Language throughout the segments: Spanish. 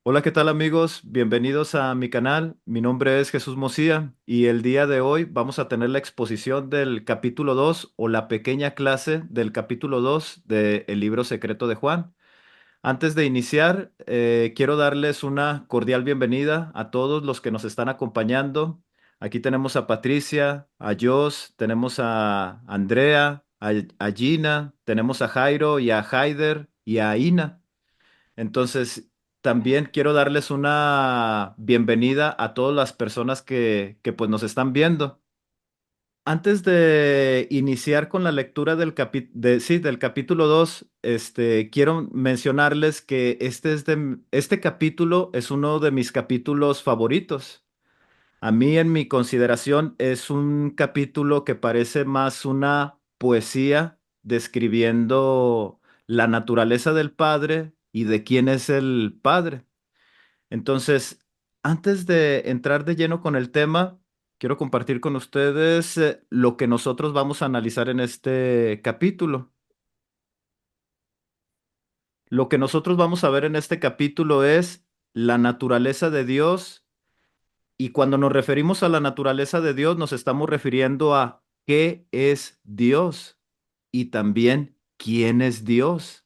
Hola, ¿qué tal amigos? Bienvenidos a mi canal. Mi nombre es Jesús Mosía y el día de hoy vamos a tener la exposición del capítulo 2 o la pequeña clase del capítulo 2 del libro secreto de Juan. Antes de iniciar, quiero darles una cordial bienvenida a todos los que nos están acompañando. Aquí tenemos a Patricia, a Jos, tenemos a Andrea, a Gina, tenemos a Jairo y a Haider y a Ina. Entonces, también quiero darles una bienvenida a todas las personas que pues nos están viendo. Antes de iniciar con la lectura del capítulo 2, quiero mencionarles que este capítulo es uno de mis capítulos favoritos. A mí, en mi consideración, es un capítulo que parece más una poesía describiendo la naturaleza del Padre y de quién es el Padre. Entonces, antes de entrar de lleno con el tema, quiero compartir con ustedes lo que nosotros vamos a analizar en este capítulo. Lo que nosotros vamos a ver en este capítulo es la naturaleza de Dios. Y cuando nos referimos a la naturaleza de Dios, nos estamos refiriendo a qué es Dios y también quién es Dios.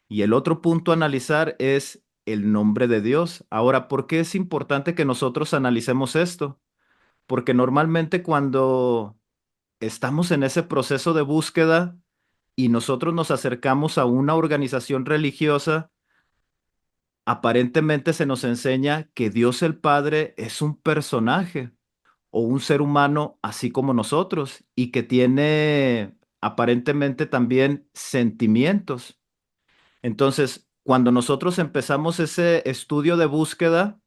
Y el otro punto a analizar es el nombre de Dios. Ahora, ¿por qué es importante que nosotros analicemos esto? Porque normalmente cuando estamos en ese proceso de búsqueda y nosotros nos acercamos a una organización religiosa, aparentemente se nos enseña que Dios el Padre es un personaje o un ser humano así como nosotros y que tiene aparentemente también sentimientos. Entonces, cuando nosotros empezamos ese estudio de búsqueda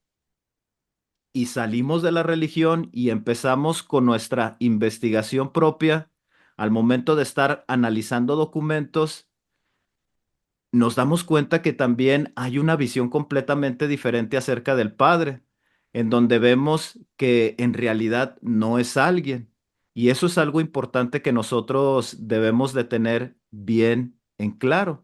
y salimos de la religión y empezamos con nuestra investigación propia, al momento de estar analizando documentos, nos damos cuenta que también hay una visión completamente diferente acerca del Padre, en donde vemos que en realidad no es alguien. Y eso es algo importante que nosotros debemos de tener bien en claro.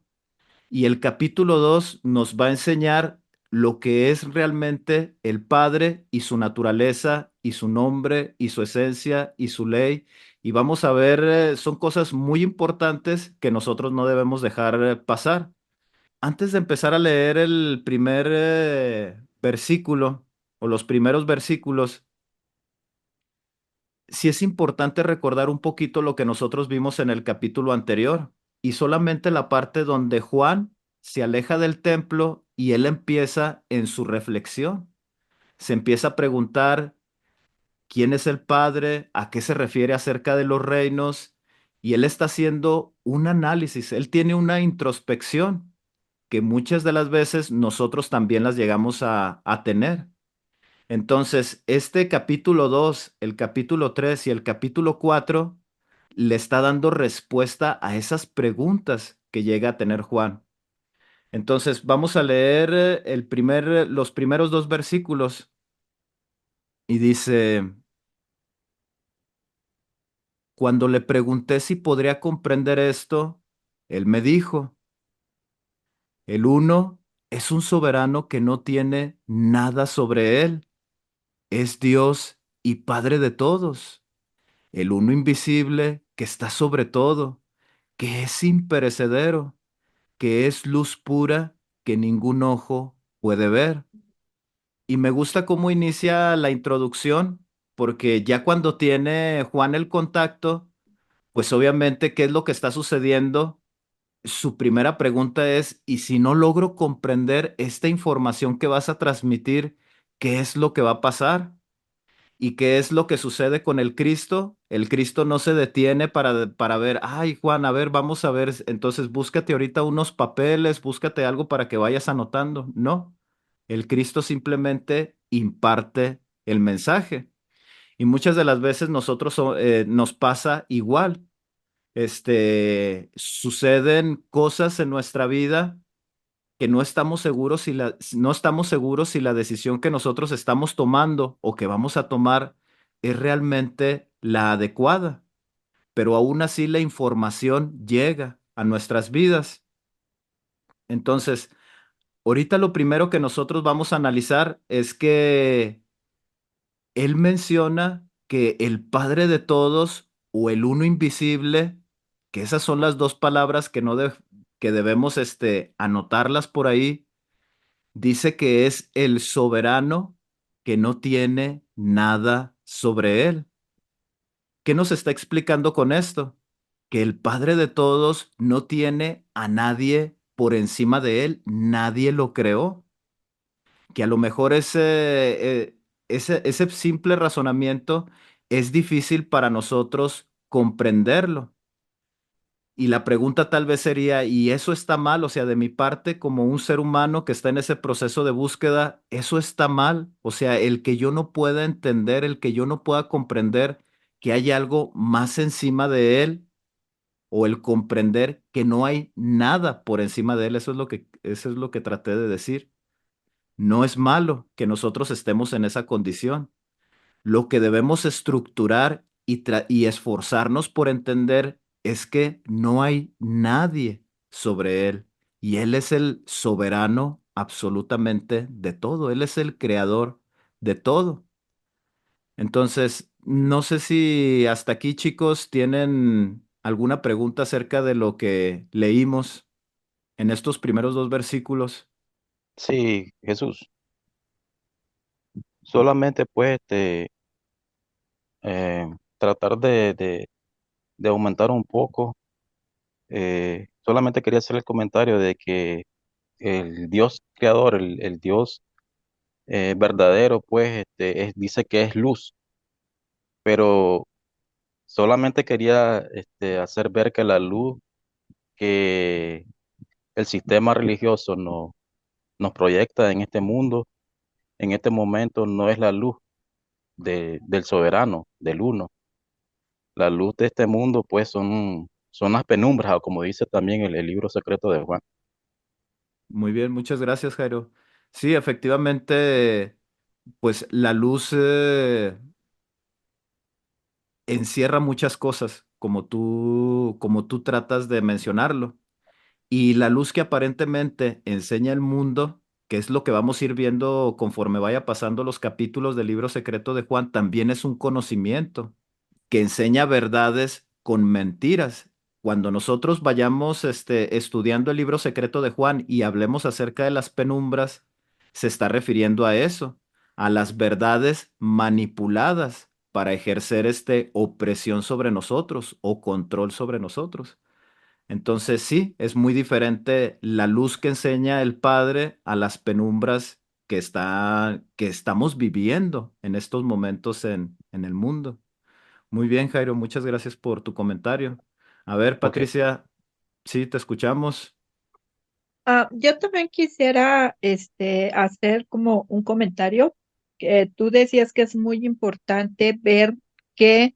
Y el capítulo 2 nos va a enseñar lo que es realmente el Padre y su naturaleza y su nombre y su esencia y su ley. Y vamos a ver, son cosas muy importantes que nosotros no debemos dejar pasar. Antes de empezar a leer el primer versículo o los primeros versículos, sí es importante recordar un poquito lo que nosotros vimos en el capítulo anterior y solamente la parte donde Juan se aleja del templo y él empieza en su reflexión. Se empieza a preguntar quién es el Padre, a qué se refiere acerca de los reinos y él está haciendo un análisis, él tiene una introspección que muchas de las veces nosotros también las llegamos a tener. Entonces, este capítulo 2, el capítulo 3 y el capítulo 4 le está dando respuesta a esas preguntas que llega a tener Juan. Entonces, vamos a leer los primeros dos versículos y dice, cuando le pregunté si podría comprender esto, él me dijo, el uno es un soberano que no tiene nada sobre él, es Dios y Padre de todos, el uno invisible que está sobre todo, que es imperecedero, que es luz pura que ningún ojo puede ver. Y me gusta cómo inicia la introducción, porque ya cuando tiene Juan el contacto, pues obviamente, ¿qué es lo que está sucediendo? Su primera pregunta es, ¿y si no logro comprender esta información que vas a transmitir, qué es lo que va a pasar? ¿Y qué es lo que sucede con el Cristo? El Cristo no se detiene para ver, ay Juan, a ver, vamos a ver, entonces búscate ahorita unos papeles, búscate algo para que vayas anotando. No, el Cristo simplemente imparte el mensaje. Y muchas de las veces nos pasa igual. Suceden cosas en nuestra vida que no estamos seguros si la decisión que nosotros estamos tomando o que vamos a tomar es realmente la adecuada, pero aún así la información llega a nuestras vidas. Entonces, ahorita lo primero que nosotros vamos a analizar es que él menciona que el Padre de todos o el uno invisible, que esas son las dos palabras que no que debemos anotarlas por ahí, dice que es el soberano que no tiene nada sobre él. ¿Qué nos está explicando con esto? Que el Padre de todos no tiene a nadie por encima de él, nadie lo creó. Que a lo mejor ese simple razonamiento es difícil para nosotros comprenderlo. Y la pregunta tal vez sería, ¿y eso está mal? O sea, de mi parte, como un ser humano que está en ese proceso de búsqueda, ¿eso está mal? O sea, el que yo no pueda entender, el que yo no pueda comprender que hay algo más encima de él, o el comprender que no hay nada por encima de él, eso es lo que traté de decir. No es malo que nosotros estemos en esa condición. Lo que debemos estructurar y esforzarnos por entender es que no hay nadie sobre él y él es el soberano absolutamente de todo. Él es el creador de todo. Entonces, no sé si hasta aquí, chicos, tienen alguna pregunta acerca de lo que leímos en estos primeros dos versículos. Sí, Jesús, solamente pues tratar de aumentar un poco. Solamente quería hacer el comentario de que el Dios creador, el Dios verdadero, pues dice que es luz, pero solamente quería hacer ver que la luz que el sistema religioso nos proyecta en este mundo, en este momento, no es la luz del soberano, del uno. La luz de este mundo, pues, son las penumbras, o como dice también el libro secreto de Juan. Muy bien, muchas gracias, Jairo. Sí, efectivamente, pues la luz encierra muchas cosas, como tú tratas de mencionarlo. Y la luz que aparentemente enseña el mundo, que es lo que vamos a ir viendo conforme vaya pasando los capítulos del libro secreto de Juan, también es un conocimiento que enseña verdades con mentiras. Cuando nosotros vayamos estudiando el libro secreto de Juan y hablemos acerca de las penumbras, se está refiriendo a eso, a las verdades manipuladas para ejercer opresión sobre nosotros o control sobre nosotros. Entonces sí, es muy diferente la luz que enseña el Padre a las penumbras que estamos viviendo en estos momentos en el mundo. Muy bien, Jairo, muchas gracias por tu comentario. A ver, Ok, Patricia, sí, te escuchamos. Yo también quisiera hacer como un comentario. Que tú decías que es muy importante ver que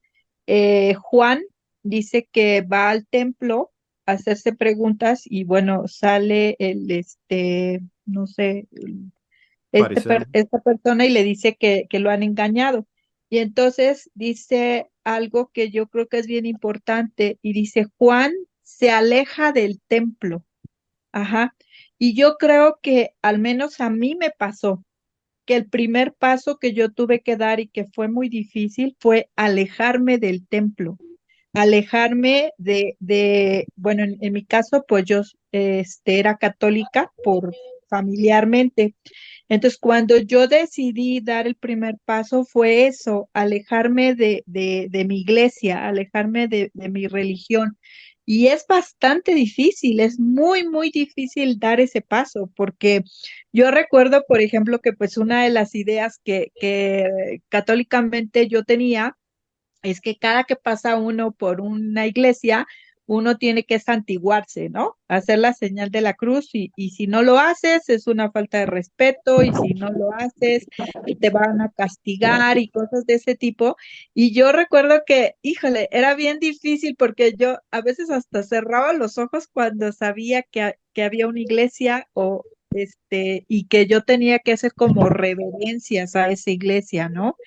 Juan dice que va al templo a hacerse preguntas y bueno, sale no sé, Fariseo. esta persona y le dice que lo han engañado. Y entonces dice algo que yo creo que es bien importante y dice, Juan se aleja del templo. Ajá. Y yo creo que al menos a mí me pasó que el primer paso que yo tuve que dar y que fue muy difícil fue alejarme del templo, alejarme bueno, en mi caso, pues yo era católica por familiarmente. Entonces, cuando yo decidí dar el primer paso fue eso, alejarme de mi iglesia, alejarme de mi religión. Y es bastante difícil, es muy, muy difícil dar ese paso, porque yo recuerdo, por ejemplo, que pues una de las ideas que católicamente yo tenía es que cada que pasa uno por una iglesia, uno tiene que santiguarse, ¿no? Hacer la señal de la cruz y si no lo haces es una falta de respeto y si no lo haces te van a castigar y cosas de ese tipo. Y yo recuerdo que, híjole, era bien difícil porque yo a veces hasta cerraba los ojos cuando sabía que había una iglesia o y que yo tenía que hacer como reverencias a esa iglesia, ¿no?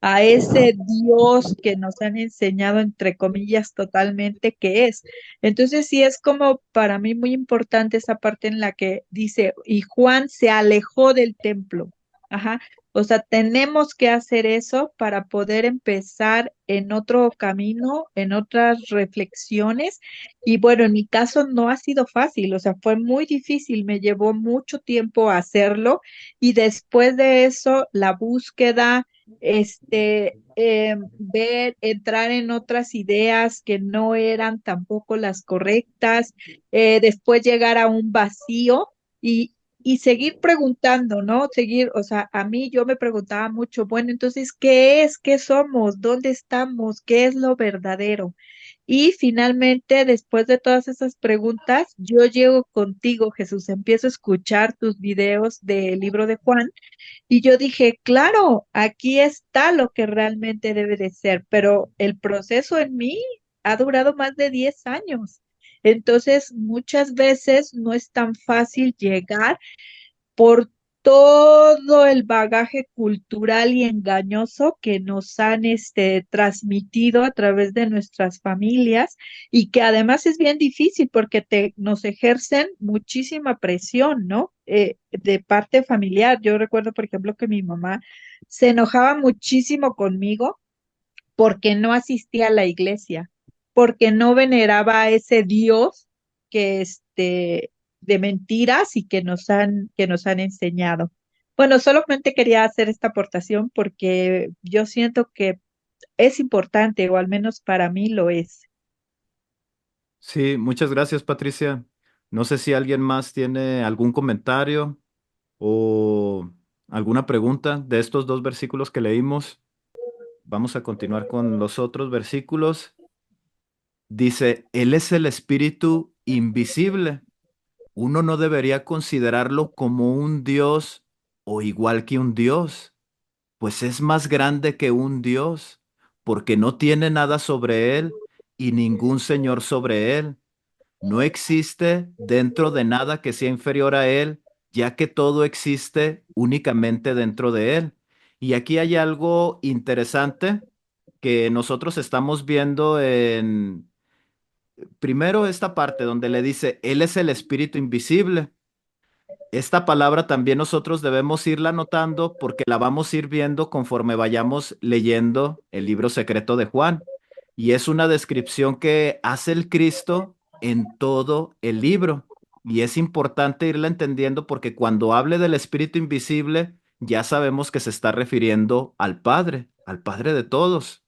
a ese Dios que nos han enseñado, entre comillas, totalmente que es. Entonces sí es como para mí muy importante esa parte en la que dice, y Juan se alejó del templo. Ajá. O sea, tenemos que hacer eso para poder empezar en otro camino, en otras reflexiones. Y bueno, en mi caso no ha sido fácil, o sea, fue muy difícil, me llevó mucho tiempo hacerlo y después de eso, la búsqueda, ver, entrar en otras ideas que no eran tampoco las correctas, después llegar a un vacío y, y seguir preguntando, ¿no? Seguir, o sea, a mí yo me preguntaba mucho, bueno, entonces, ¿qué es? ¿Qué somos? ¿Dónde estamos? ¿Qué es lo verdadero? Y finalmente, después de todas esas preguntas, yo llego contigo, Jesús, empiezo a escuchar tus videos del libro de Juan y yo dije, claro, aquí está lo que realmente debe de ser, pero el proceso en mí ha durado más de 10 años. Entonces, muchas veces no es tan fácil llegar por todo el bagaje cultural y engañoso que nos han transmitido a través de nuestras familias y que además es bien difícil porque nos ejercen muchísima presión, ¿no? De parte familiar. Yo recuerdo, por ejemplo, que mi mamá se enojaba muchísimo conmigo porque no asistía a la iglesia, porque no veneraba a ese Dios que de mentiras y que nos han enseñado. Bueno, solamente quería hacer esta aportación porque yo siento que es importante, o al menos para mí lo es. Sí, muchas gracias, Patricia. No sé si alguien más tiene algún comentario o alguna pregunta de estos dos versículos que leímos. Vamos a continuar con los otros versículos. Dice, Él es el Espíritu invisible. Uno no debería considerarlo como un Dios o igual que un Dios, pues es más grande que un Dios, porque no tiene nada sobre Él y ningún Señor sobre Él. No existe dentro de nada que sea inferior a Él, ya que todo existe únicamente dentro de Él. Y aquí hay algo interesante que nosotros estamos viendo en, primero, esta parte donde le dice, Él es el Espíritu invisible. Esta palabra también nosotros debemos irla anotando porque la vamos a ir viendo conforme vayamos leyendo el libro secreto de Juan. Y es una descripción que hace el Cristo en todo el libro. Y es importante irla entendiendo porque cuando hable del Espíritu invisible, ya sabemos que se está refiriendo al Padre de todos.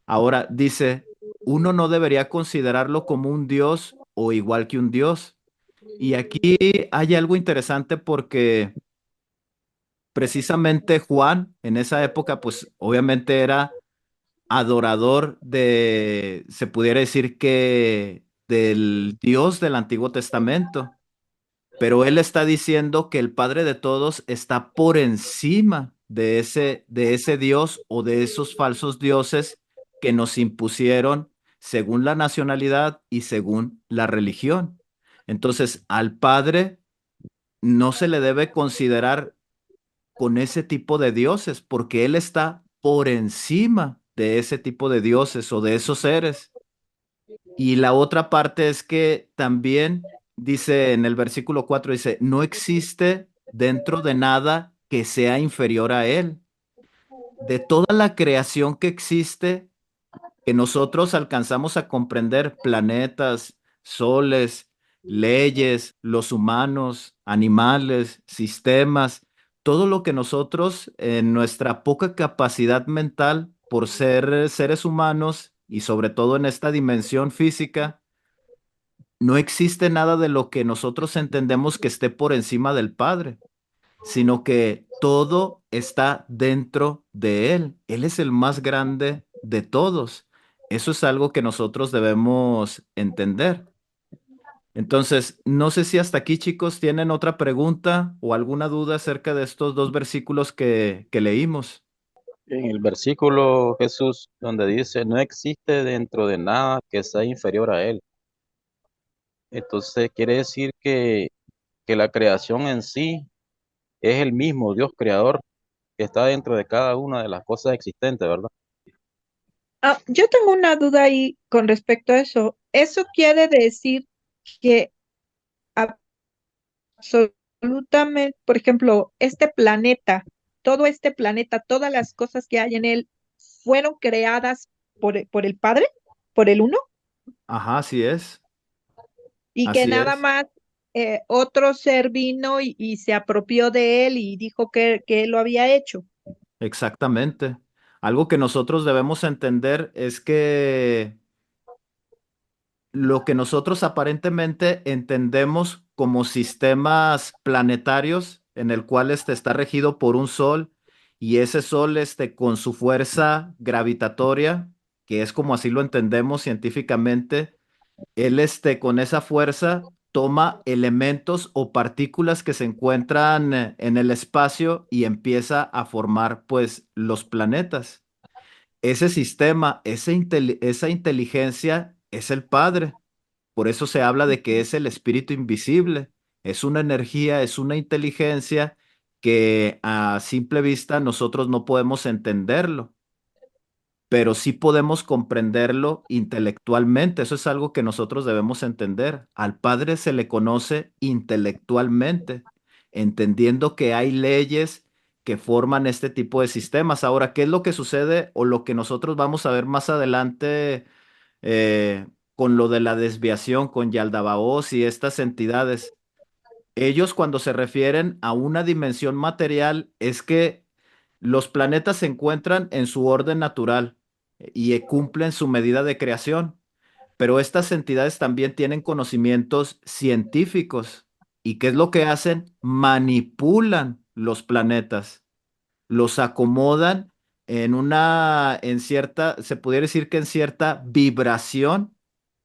Ahora dice, uno no debería considerarlo como un Dios o igual que un Dios. Y aquí hay algo interesante porque precisamente Juan en esa época, pues obviamente era adorador de, se pudiera decir que del Dios del Antiguo Testamento, pero él está diciendo que el Padre de todos está por encima de ese Dios o de esos falsos dioses que nos impusieron según la nacionalidad y según la religión. Entonces, al Padre no se le debe considerar con ese tipo de dioses, porque Él está por encima de ese tipo de dioses o de esos seres. Y la otra parte es que también dice en el versículo 4 dice, no existe dentro de nada que sea inferior a Él. De toda la creación que existe, que nosotros alcanzamos a comprender planetas, soles, leyes, los humanos, animales, sistemas, todo lo que nosotros en nuestra poca capacidad mental por ser seres humanos y sobre todo en esta dimensión física, no existe nada de lo que nosotros entendemos que esté por encima del Padre, sino que todo está dentro de Él. Él es el más grande de todos. Eso es algo que nosotros debemos entender. Entonces, no sé si hasta aquí, chicos, tienen otra pregunta o alguna duda acerca de estos dos versículos que leímos. En el versículo Jesús, donde dice, no existe dentro de nada que sea inferior a Él. Entonces quiere decir que la creación en sí es el mismo Dios creador que está dentro de cada una de las cosas existentes, ¿verdad? Yo tengo una duda ahí con respecto a eso. ¿Eso quiere decir que absolutamente, por ejemplo, este planeta, todo este planeta, todas las cosas que hay en él, fueron creadas por el Padre, por el Uno, Ajá, y que así nada es, más otro ser vino y se apropió de él y dijo que él lo había hecho? exactamente. Algo que nosotros debemos entender es que lo que nosotros aparentemente entendemos como sistemas planetarios, en el cual este está regido por un sol, y ese sol con su fuerza gravitatoria, que es como así lo entendemos científicamente, él con esa fuerza toma elementos o partículas que se encuentran en el espacio y empieza a formar pues los planetas. Ese sistema, esa inteligencia es el Padre. Por eso se habla de que es el espíritu invisible. Es una energía, es una inteligencia que a simple vista nosotros no podemos entenderlo, pero sí podemos comprenderlo intelectualmente. Eso es algo que nosotros debemos entender. Al Padre se le conoce intelectualmente, entendiendo que hay leyes que forman este tipo de sistemas. Ahora, ¿qué es lo que sucede o lo que nosotros vamos a ver más adelante con lo de la desviación, con Yaldabaoth y estas entidades? Ellos cuando se refieren a una dimensión material es que los planetas se encuentran en su orden natural y cumplen su medida de creación, pero estas entidades también tienen conocimientos científicos. ¿Y qué es lo que hacen? Manipulan los planetas, los acomodan en cierta, se pudiera decir que en cierta vibración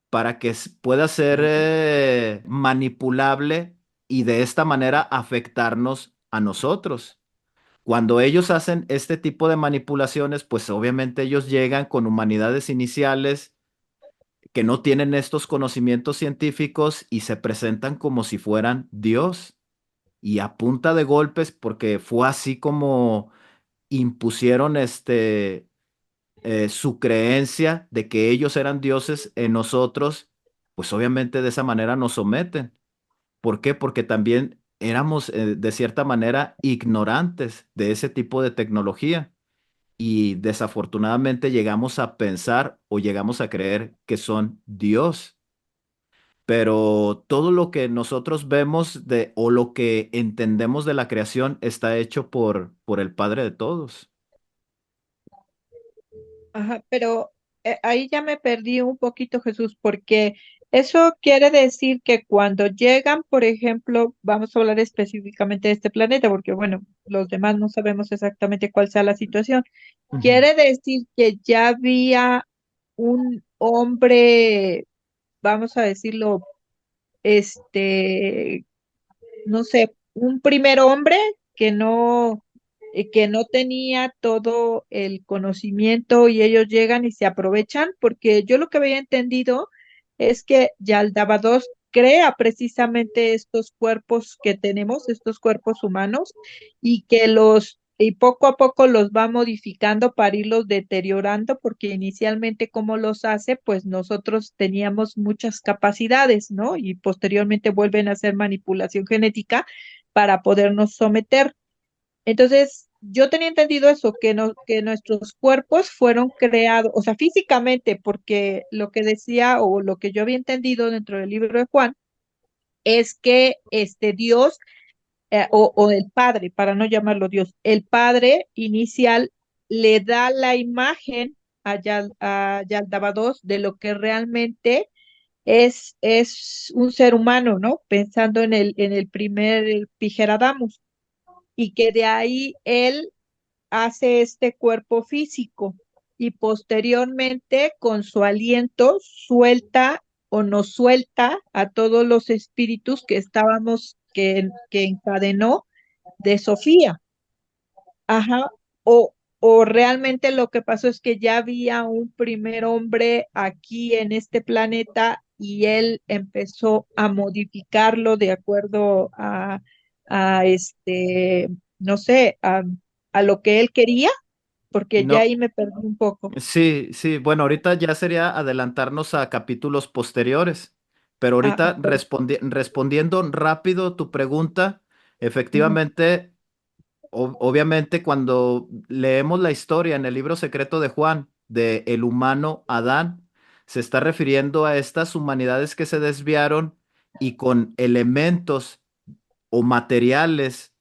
para que pueda ser manipulable y de esta manera afectarnos a nosotros. Cuando ellos hacen este tipo de manipulaciones, pues obviamente ellos llegan con humanidades iniciales que no tienen estos conocimientos científicos y se presentan como si fueran Dios. Y a punta de golpes, porque fue así como impusieron su creencia de que ellos eran dioses en nosotros, pues obviamente de esa manera nos someten. ¿Por qué? Porque también éramos de cierta manera ignorantes de ese tipo de tecnología y desafortunadamente llegamos a pensar o llegamos a creer que son Dios. Pero todo lo que nosotros vemos de o lo que entendemos de la creación está hecho por el Padre de todos. Ajá, pero ahí ya me perdí un poquito, Jesús, porque eso quiere decir que cuando llegan, por ejemplo, vamos a hablar específicamente de este planeta, porque bueno, los demás no sabemos exactamente cuál sea la situación. Ujú. Quiere decir que ya había un hombre, vamos a decirlo, este, no sé, un primer hombre que no tenía todo el conocimiento y ellos llegan y se aprovechan, porque yo lo que había entendido es que Yaldabaoth crea precisamente estos cuerpos que tenemos, estos cuerpos humanos, y poco a poco los va modificando para irlos deteriorando, porque inicialmente como los hace, pues nosotros teníamos muchas capacidades, ¿no? Y posteriormente vuelven a hacer manipulación genética para podernos someter. Entonces, yo tenía entendido eso, que nuestros cuerpos fueron creados, o sea, físicamente, porque lo que decía o lo que yo había entendido dentro del libro de Juan es que este Dios o el Padre, para no llamarlo Dios, el Padre inicial le da la imagen a Yaldabaoth de lo que realmente es un ser humano, ¿no? Pensando en el primer Pijeradamus, y que de ahí él hace este cuerpo físico y posteriormente con su aliento suelta o nos suelta a todos los espíritus que encadenó de Sofía. Ajá. O realmente lo que pasó es que ya había un primer hombre aquí en este planeta y él empezó a modificarlo de acuerdo a no sé, a lo que él quería, porque ya No, ahí me perdí un poco. sí, sí, bueno, ahorita ya sería adelantarnos a capítulos posteriores, pero ahorita Pero, respondiendo rápido tu pregunta, ujú, efectivamente, obviamente cuando leemos la historia en el libro secreto de Juan de el humano Adán, se está refiriendo a estas humanidades que se desviaron y con elementos o materiales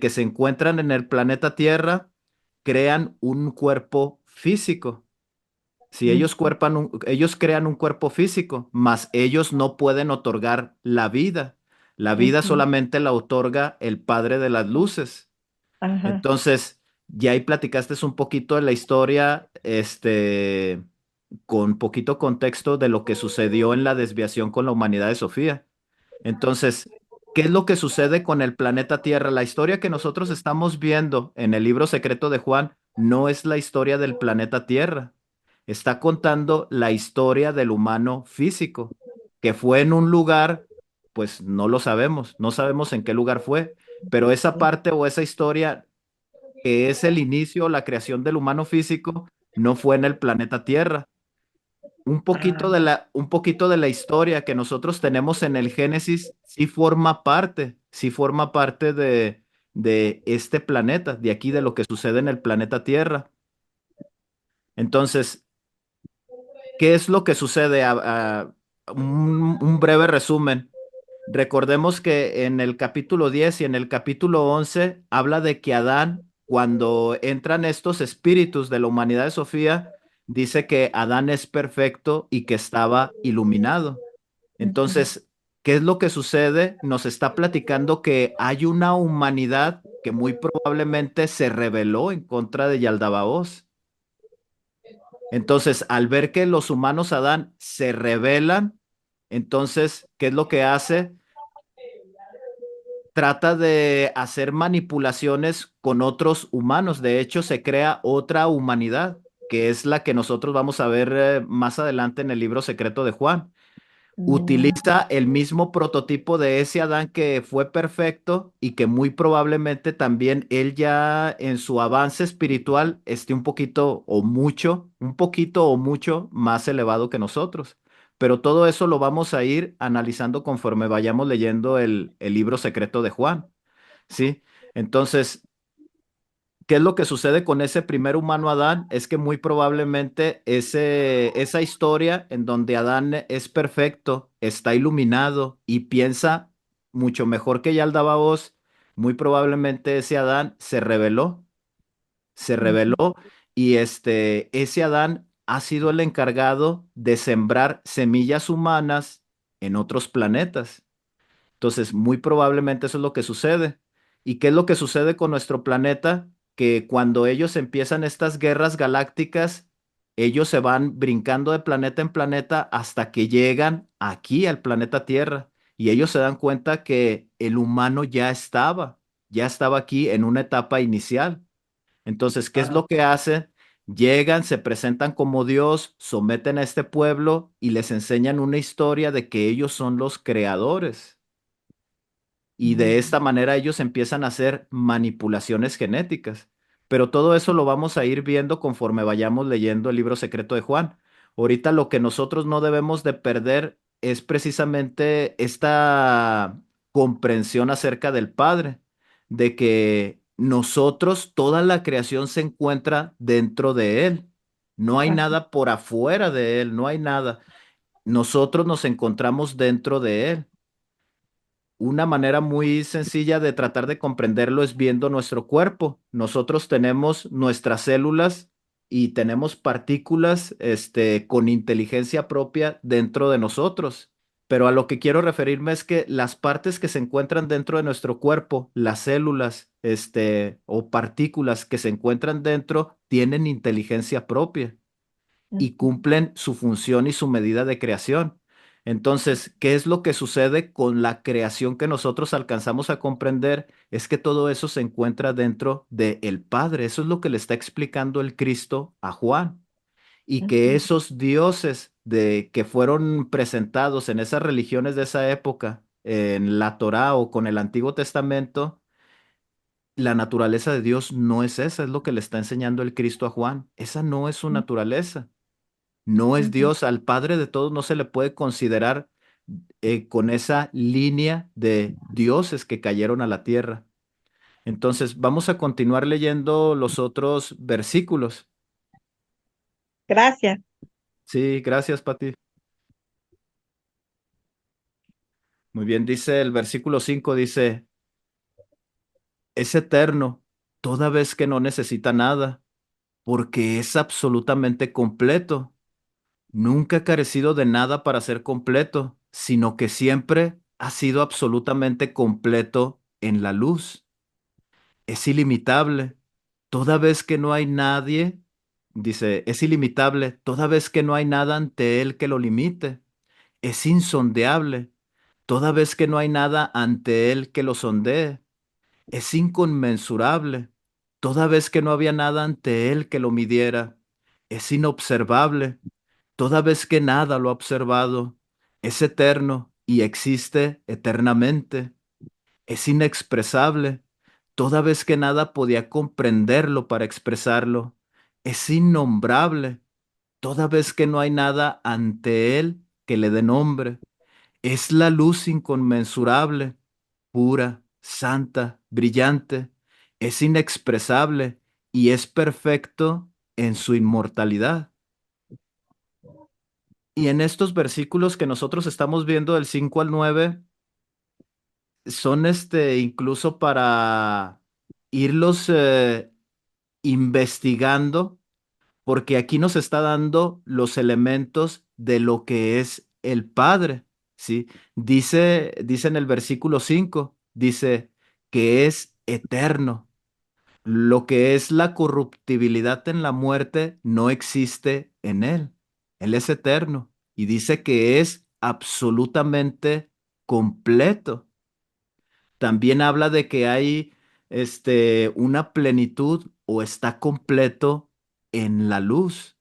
que se encuentran en el planeta Tierra crean un cuerpo físico. Si ellos, ujú, ellos crean un cuerpo físico, mas ellos no pueden otorgar la vida. La vida ujú, solamente la otorga el Padre de las Luces. ajá, Entonces, ya ahí platicaste un poquito de la historia, con poquito contexto de lo que sucedió en la desviación con la humanidad de Sofía. Entonces, ¿qué es lo que sucede con el planeta Tierra? La historia que nosotros estamos viendo en el libro secreto de Juan no es la historia del planeta Tierra. Está contando la historia del humano físico, que fue en un lugar, pues no lo sabemos, no sabemos en qué lugar fue, pero esa parte o esa historia que es el inicio, la creación del humano físico, no fue en el planeta Tierra. ah, Un poquito de la historia que nosotros tenemos en el Génesis sí forma parte de este planeta, de aquí, de lo que sucede en el planeta Tierra. Entonces, ¿qué es lo que sucede? Un breve resumen. Recordemos que en el capítulo 10 y en el capítulo 11 habla de que Adán, cuando entran estos espíritus de la humanidad de Sofía, dice que Adán es perfecto y que estaba iluminado. ujú, Entonces, ¿qué es lo que sucede? Nos está platicando que hay una humanidad que muy probablemente se rebeló en contra de Yaldabaoth. Entonces, al ver que los humanos Adán se rebelan, entonces, ¿qué es lo que hace? Trata de hacer manipulaciones con otros humanos. De hecho, se crea otra humanidad, que es la que nosotros vamos a ver más adelante en el libro secreto de Juan. mm, Utiliza el mismo prototipo de ese Adán que fue perfecto y que muy probablemente también él ya en su avance espiritual esté un poquito o mucho, un poquito o mucho más elevado que nosotros. Pero todo eso lo vamos a ir analizando conforme vayamos leyendo el libro secreto de Juan, ¿sí? Entonces, ¿qué es lo que sucede con ese primer humano Adán? Es que muy probablemente esa historia en donde Adán es perfecto, está iluminado y piensa mucho mejor que Yaldabaoth, muy probablemente ese Adán se rebeló ujú, y ese Adán ha sido el encargado de sembrar semillas humanas en otros planetas. Entonces, muy probablemente eso es lo que sucede. ¿Y qué es lo que sucede con nuestro planeta? Que cuando ellos empiezan estas guerras galácticas, ellos se van brincando de planeta en planeta hasta que llegan aquí al planeta Tierra. Y ellos se dan cuenta que el humano ya estaba aquí en una etapa inicial. Entonces, ¿qué es lo que hacen? Llegan, se presentan como Dios, someten a este pueblo y les enseñan una historia de que ellos son los creadores. Y de esta mm, manera ellos empiezan a hacer manipulaciones genéticas. Pero todo eso lo vamos a ir viendo conforme vayamos leyendo el libro secreto de Juan. Ahorita lo que nosotros no debemos de perder es precisamente esta comprensión acerca del Padre, de que nosotros, toda la creación se encuentra dentro de Él. No hay ah, nada por afuera de Él, no hay nada. Nosotros nos encontramos dentro de Él. Una manera muy sencilla de tratar de comprenderlo es viendo nuestro cuerpo. Nosotros tenemos nuestras células y tenemos partículas, con inteligencia propia dentro de nosotros. Pero a lo que quiero referirme es que las partes que se encuentran dentro de nuestro cuerpo, las células, o partículas que se encuentran dentro, tienen inteligencia propia y ujú, cumplen su función y su medida de creación. Entonces, ¿qué es lo que sucede con la creación que nosotros alcanzamos a comprender? Es que todo eso se encuentra dentro del Padre. Eso es lo que le está explicando el Cristo a Juan. Y que ujú, esos dioses que fueron presentados en esas religiones de esa época, en la Torá o con el Antiguo Testamento, la naturaleza de Dios no es esa, es lo que le está enseñando el Cristo a Juan. Esa no es su naturaleza. No es Ujú. Dios. Al Padre de todos no se le puede considerar con esa línea de dioses que cayeron a la tierra. Entonces, vamos a continuar leyendo los otros versículos. Gracias. Sí, gracias, Pati. Muy bien, dice el versículo 5 dice, es eterno toda vez que no necesita nada, porque es absolutamente completo. Nunca ha carecido de nada para ser completo, sino que siempre ha sido absolutamente completo en la luz. Es ilimitable. Toda vez que no hay nadie, dice, es ilimitable. Toda vez que no hay nada ante él que lo limite. Es insondeable. Toda vez que no hay nada ante él que lo sondee. Es inconmensurable. Toda vez que no había nada ante él que lo midiera. Es inobservable toda vez que nada lo ha observado, es eterno y existe eternamente, es inexpresable, toda vez que nada podía comprenderlo para expresarlo, es innombrable, toda vez que no hay nada ante él que le dé nombre, es la luz inconmensurable, pura, santa, brillante, es inexpresable y es perfecto en su inmortalidad. Y en estos versículos que nosotros estamos viendo del 5 al 9 son incluso para irlos investigando, porque aquí nos está dando los elementos de lo que es el Padre, ¿sí? Dice en el versículo 5 dice que es eterno. Lo que es la corruptibilidad en la muerte no existe en él. Él es eterno y dice que es absolutamente completo. También habla de que hay una plenitud o está completo en la luz.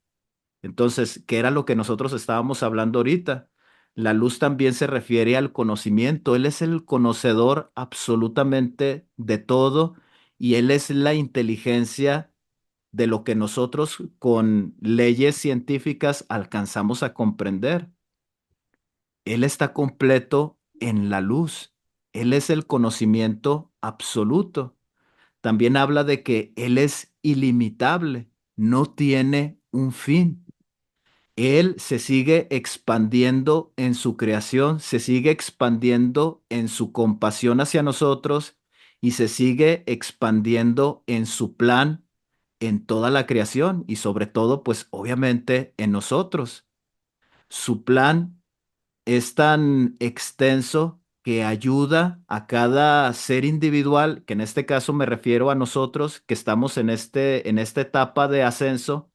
Entonces, ¿qué era lo que nosotros estábamos hablando ahorita? La luz también se refiere al conocimiento. Él es el conocedor absolutamente de todo y Él es la inteligencia de lo que nosotros con leyes científicas alcanzamos a comprender. Él está completo en la luz. Él es el conocimiento absoluto. También habla de que Él es ilimitable, no tiene un fin. Él se sigue expandiendo en su creación, se sigue expandiendo en su compasión hacia nosotros y se sigue expandiendo en su plan en toda la creación y sobre todo, pues obviamente en nosotros. Su plan es tan extenso que ayuda a cada ser individual, que en este caso me refiero a nosotros que estamos en esta etapa de ascenso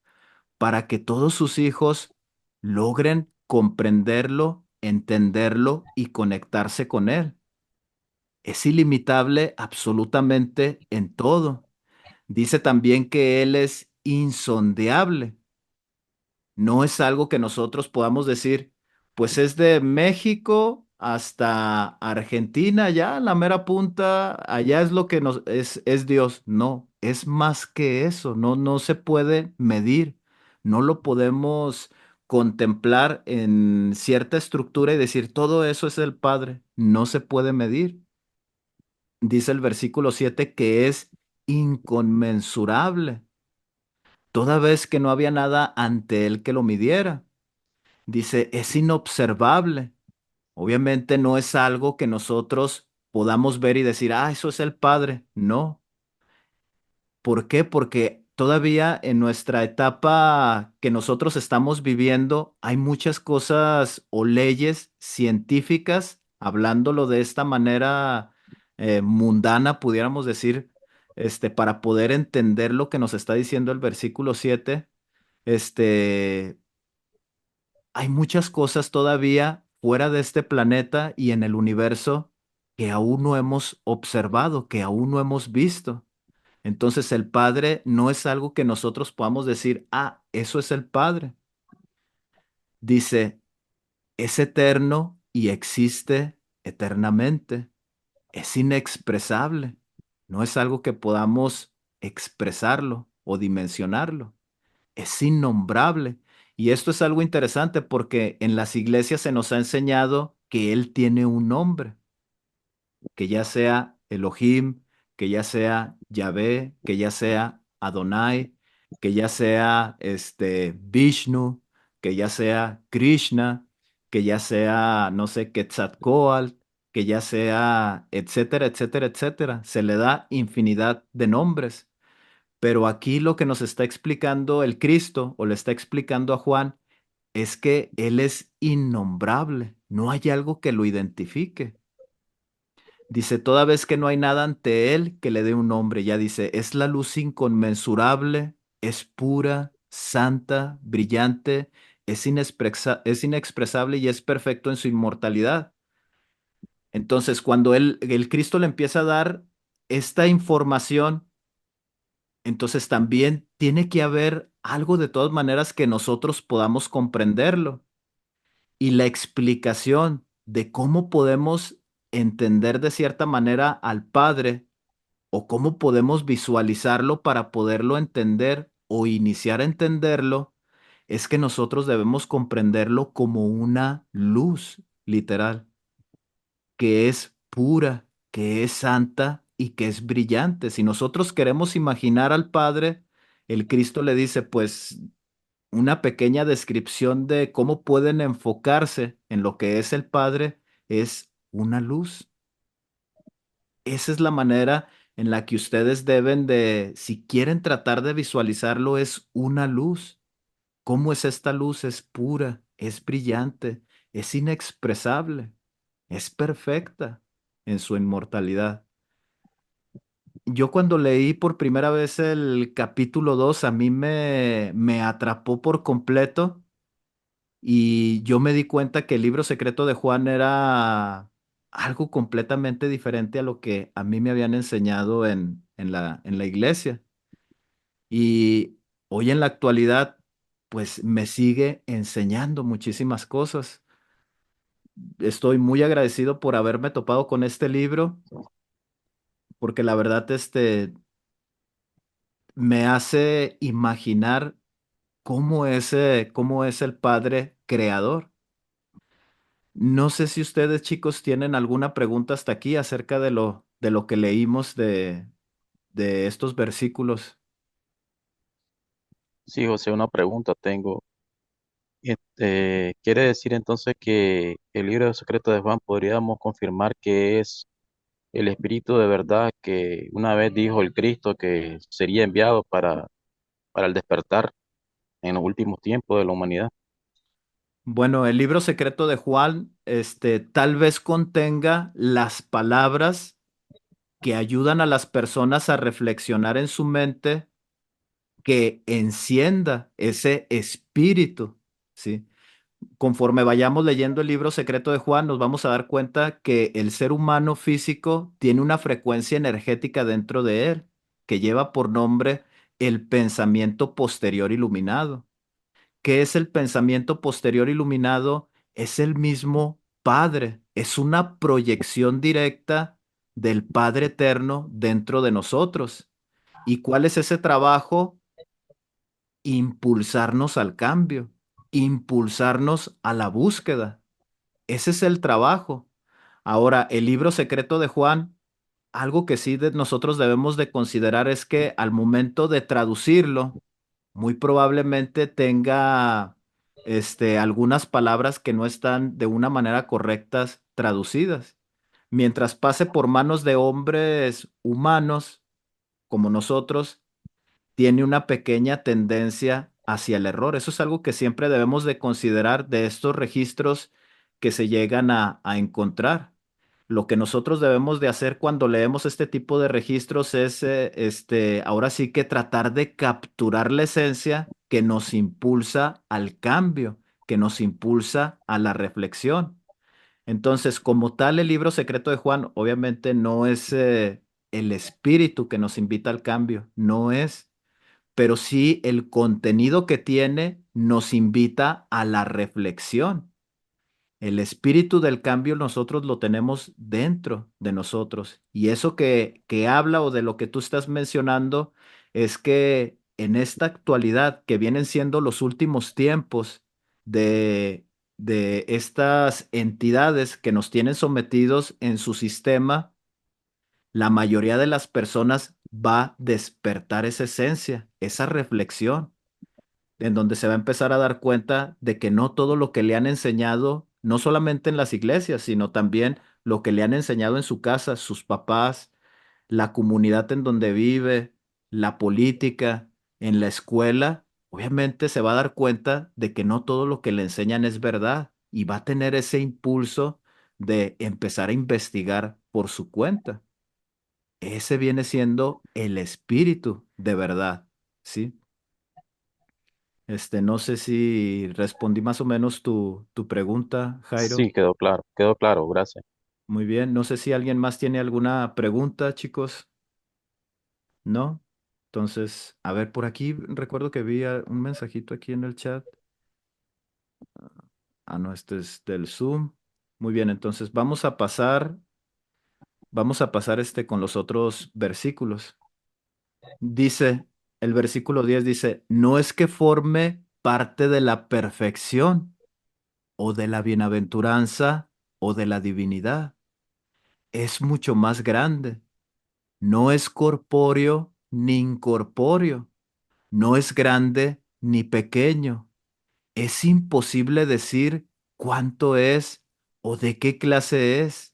para que todos sus hijos logren comprenderlo, entenderlo y conectarse con él. Es ilimitable absolutamente en todo. Dice también que él es insondeable. No es algo que nosotros podamos decir, pues es de México hasta Argentina, ya la mera punta, allá es lo que es Dios. No, es más que eso, no se puede medir, no lo podemos contemplar en cierta estructura y decir, todo eso es el Padre, no se puede medir. Dice el versículo 7 que es inconmensurable, toda vez que no había nada ante él que lo midiera. Dice, es inobservable. Obviamente no es algo que nosotros podamos ver y decir, ah, eso es el Padre. No. ¿Por qué? Porque todavía en nuestra etapa que nosotros estamos viviendo hay muchas cosas o leyes científicas, hablándolo de esta manera mundana, pudiéramos decir, para poder entender lo que nos está diciendo el versículo 7. este, Hay muchas cosas todavía fuera de este planeta y en el universo que aún no hemos observado, que aún no hemos visto. Entonces el Padre no es algo que nosotros podamos decir, ah, eso es el Padre. Dice, es eterno y existe eternamente. Es inexpresable. no es algo que podamos expresarlo o dimensionarlo, es innombrable. Y esto es algo interesante porque en las iglesias se nos ha enseñado que Él tiene un nombre, que ya sea Elohim, que ya sea Yahvé, que ya sea Adonai, que ya sea Vishnu, que ya sea Krishna, que ya sea, no sé, Quetzalcóatl, que ya sea, etcétera, etcétera, etcétera. Se le da infinidad de nombres. Pero aquí lo que nos está explicando el Cristo o le está explicando a Juan es que Él es innombrable. No hay algo que lo identifique. Dice, toda vez que no hay nada ante Él que le dé un nombre, ya dice, es la luz inconmensurable, es pura, santa, brillante, es inexpresable y es perfecto en su inmortalidad. Entonces, cuando el Cristo le empieza a dar esta información, entonces también tiene que haber algo de todas maneras que nosotros podamos comprenderlo. Y la explicación de cómo podemos entender de cierta manera al Padre o cómo podemos visualizarlo para poderlo entender o iniciar a entenderlo, es que nosotros debemos comprenderlo como una luz, literal, que es pura, que es santa y que es brillante. Si nosotros queremos imaginar al Padre, el Cristo le dice, pues, una pequeña descripción de cómo pueden enfocarse en lo que es el Padre es una luz. Esa es la manera en la que ustedes deben de, si quieren tratar de visualizarlo, es una luz. ¿Cómo es esta luz? Es pura, es brillante, es inexpresable, es perfecta en su inmortalidad. Yo cuando leí por primera vez el capítulo 2 a mí me atrapó por completo y yo me di cuenta que el libro secreto de Juan era algo completamente diferente a lo que a mí me habían enseñado en la iglesia. Y hoy en la actualidad, pues me sigue enseñando muchísimas cosas. Estoy muy agradecido por haberme topado con este libro, porque la verdad, me hace imaginar cómo es el Padre creador. No sé si ustedes, chicos, tienen alguna pregunta hasta aquí acerca de lo que leímos de estos versículos. Sí, José, una pregunta tengo. ¿Quiere decir entonces que el libro secreto de Juan podríamos confirmar que es el Espíritu de verdad que una vez dijo el Cristo que sería enviado para el despertar en los últimos tiempos de la humanidad? Bueno, el libro secreto de Juan, tal vez contenga las palabras que ayudan a las personas a reflexionar en su mente, que encienda ese espíritu, ¿sí? Conforme vayamos leyendo el libro secreto de Juan, nos vamos a dar cuenta que el ser humano físico tiene una frecuencia energética dentro de él, que lleva por nombre el pensamiento posterior iluminado. ¿Qué es el pensamiento posterior iluminado? Es el mismo Padre, es una proyección directa del Padre eterno dentro de nosotros. ¿Y cuál es ese trabajo? Impulsarnos al cambio, impulsarnos a la búsqueda. Ese es el trabajo. Ahora, el libro secreto de Juan, algo que sí nosotros debemos de considerar es que al momento de traducirlo, muy probablemente tenga algunas palabras que no están de una manera correctas traducidas. Mientras pase por manos de hombres humanos como nosotros, tiene una pequeña tendencia hacia el error. Eso es algo que siempre debemos de considerar de estos registros que se llegan a encontrar. Lo que nosotros debemos de hacer cuando leemos este tipo de registros es, ahora sí que tratar de capturar la esencia que nos impulsa al cambio, que nos impulsa a la reflexión. Entonces, como tal, el libro secreto de Juan obviamente no es el espíritu que nos invita al cambio, no es, pero sí el contenido que tiene nos invita a la reflexión. El espíritu del cambio nosotros lo tenemos dentro de nosotros. Y eso que habla o de lo que tú estás mencionando es que en esta actualidad, que vienen siendo los últimos tiempos de, de estas entidades que nos tienen sometidos en su sistema, la mayoría de las personas va a despertar esa esencia, esa reflexión en donde se va a empezar a dar cuenta de que no todo lo que le han enseñado, no solamente en las iglesias, sino también lo que le han enseñado en su casa, sus papás, la comunidad en donde vive, la política, en la escuela, obviamente se va a dar cuenta de que no todo lo que le enseñan es verdad y va a tener ese impulso de empezar a investigar por su cuenta. Ese viene siendo el espíritu de verdad, ¿sí? No sé si respondí más o menos tu pregunta, Jairo. Sí, quedó claro, gracias. Muy bien. No sé si alguien más tiene alguna pregunta, chicos. ¿No? Entonces, a ver, por aquí recuerdo que vi un mensajito aquí en el chat. Ah, no, este es del Zoom. Muy bien, entonces vamos a pasar con los otros versículos. Dice, el versículo 10 dice, no es que forme parte de la perfección o de la bienaventuranza o de la divinidad. Es mucho más grande. No es corpóreo ni incorpóreo. No es grande ni pequeño. Es imposible decir cuánto es o de qué clase es,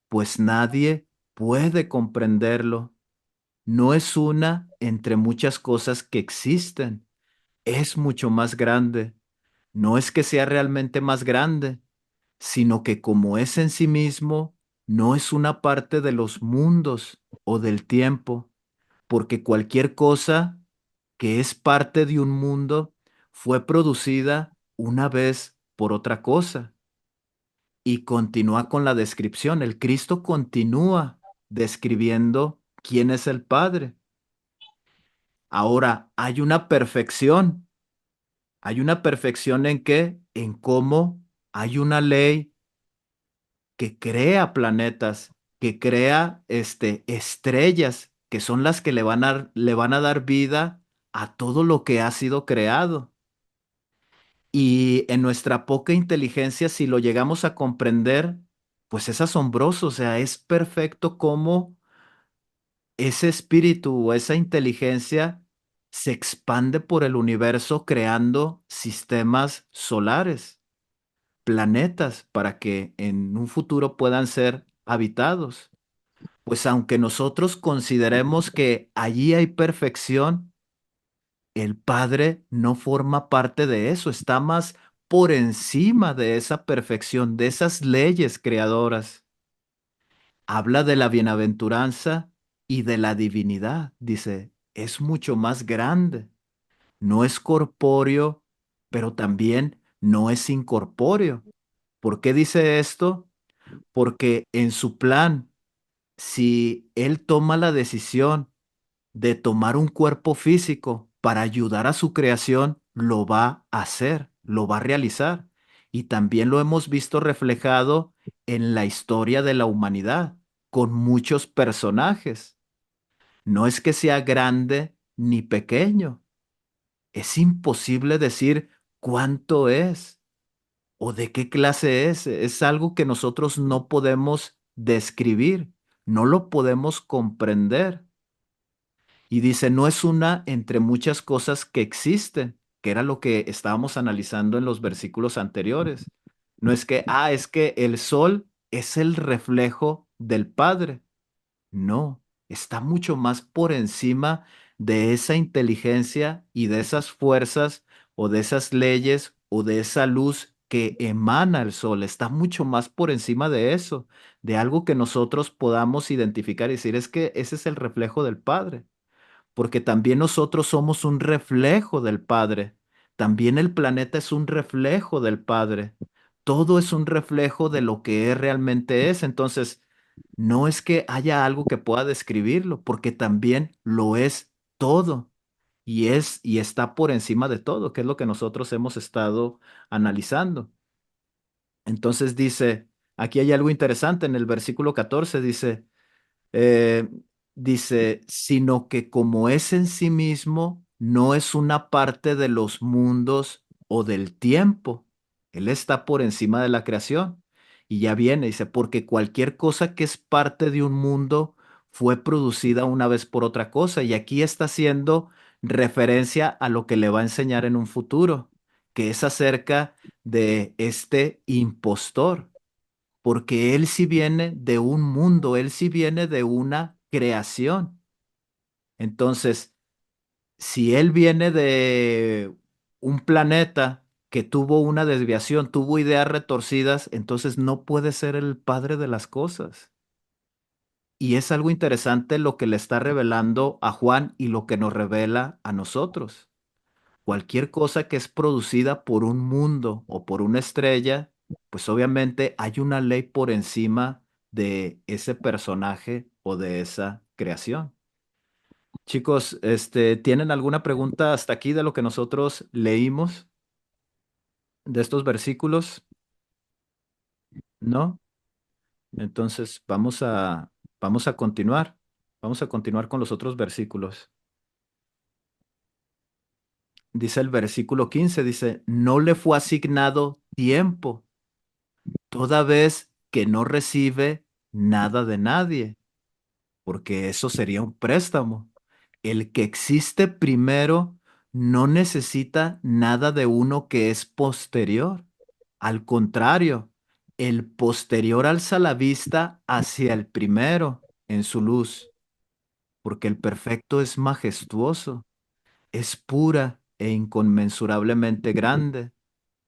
pues nadie puede comprenderlo. No es una entre muchas cosas que existen. Es mucho más grande. No es que sea realmente más grande, sino que como es en sí mismo, no es una parte de los mundos o del tiempo, porque cualquier cosa que es parte de un mundo fue producida una vez por otra cosa. Y continúa con la descripción. El Cristo continúa describiendo quién es el Padre. Ahora, hay una perfección. Hay una perfección en qué? En cómo hay una ley que crea planetas, que crea estrellas, que son las que le van a dar vida a todo lo que ha sido creado. Y en nuestra poca inteligencia, si lo llegamos a comprender, pues es asombroso, o sea, es perfecto cómo ese espíritu o esa inteligencia se expande por el universo creando sistemas solares, planetas, para que en un futuro puedan ser habitados. Pues aunque nosotros consideremos que allí hay perfección, el Padre no forma parte de eso, está más por encima de esa perfección, de esas leyes creadoras. Habla de la bienaventuranza y de la divinidad. Dice, es mucho más grande. No es corpóreo, pero también no es incorpóreo. ¿Por qué dice esto? Porque en su plan, si Él toma la decisión de tomar un cuerpo físico para ayudar a su creación, lo va a hacer, lo va a realizar. Y también lo hemos visto reflejado en la historia de la humanidad, con muchos personajes. No es que sea grande ni pequeño, es imposible decir cuánto es o de qué clase es algo que nosotros no podemos describir, no lo podemos comprender. Y dice, no es una entre muchas cosas que existen, que era lo que estábamos analizando en los versículos anteriores. No es que, es que el sol es el reflejo del Padre. No, está mucho más por encima de esa inteligencia y de esas fuerzas o de esas leyes o de esa luz que emana el sol. Está mucho más por encima de eso, de algo que nosotros podamos identificar y decir, es que ese es el reflejo del Padre, porque también nosotros somos un reflejo del Padre. También el planeta es un reflejo del Padre. Todo es un reflejo de lo que Él realmente es. Entonces, no es que haya algo que pueda describirlo, porque también lo es todo. Y está por encima de todo, que es lo que nosotros hemos estado analizando. Entonces dice, aquí hay algo interesante en el versículo 14, eh, dice, sino que como es en sí mismo, no es una parte de los mundos o del tiempo. Él está por encima de la creación. Y ya viene, dice, porque cualquier cosa que es parte de un mundo fue producida una vez por otra cosa. Y aquí está haciendo referencia a lo que le va a enseñar en un futuro, que es acerca de este impostor, porque él sí viene de un mundo, él sí viene de una creación. Entonces, si él viene de un planeta que tuvo una desviación, tuvo ideas retorcidas, entonces no puede ser el padre de las cosas. Y es algo interesante lo que le está revelando a Juan y lo que nos revela a nosotros. Cualquier cosa que es producida por un mundo o por una estrella, pues obviamente hay una ley por encima de ese personaje o de esa creación. Chicos, ¿tienen alguna pregunta hasta aquí de lo que nosotros leímos de estos versículos? ¿No? Entonces vamos a continuar. Vamos a continuar con los otros versículos. Dice el versículo 15, dice, no le fue asignado tiempo toda vez que no recibe nada de nadie, porque eso sería un préstamo. El que existe primero no necesita nada de uno que es posterior. Al contrario, el posterior alza la vista hacia el primero en su luz, porque el perfecto es majestuoso, es pura e inconmensurablemente grande.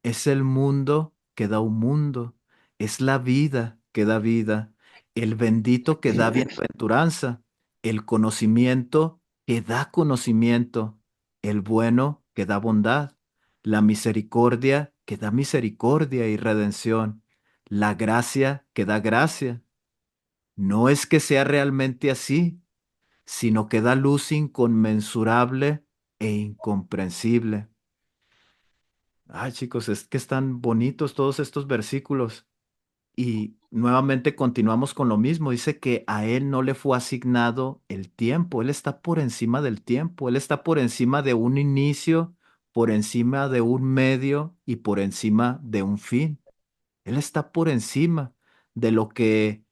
Es el mundo que da un mundo, es la vida que da vida, el bendito que da bienaventuranza, el conocimiento que da conocimiento, el bueno que da bondad, la misericordia que da misericordia y redención, la gracia que da gracia. No es que sea realmente así, sino que da luz inconmensurable e incomprensible. Ay, chicos, es que están bonitos todos estos versículos. Y nuevamente continuamos con lo mismo. Dice que a él no le fue asignado el tiempo. Él está por encima del tiempo. Él está por encima de un inicio, por encima de un medio y por encima de un fin. Él está por encima de lo que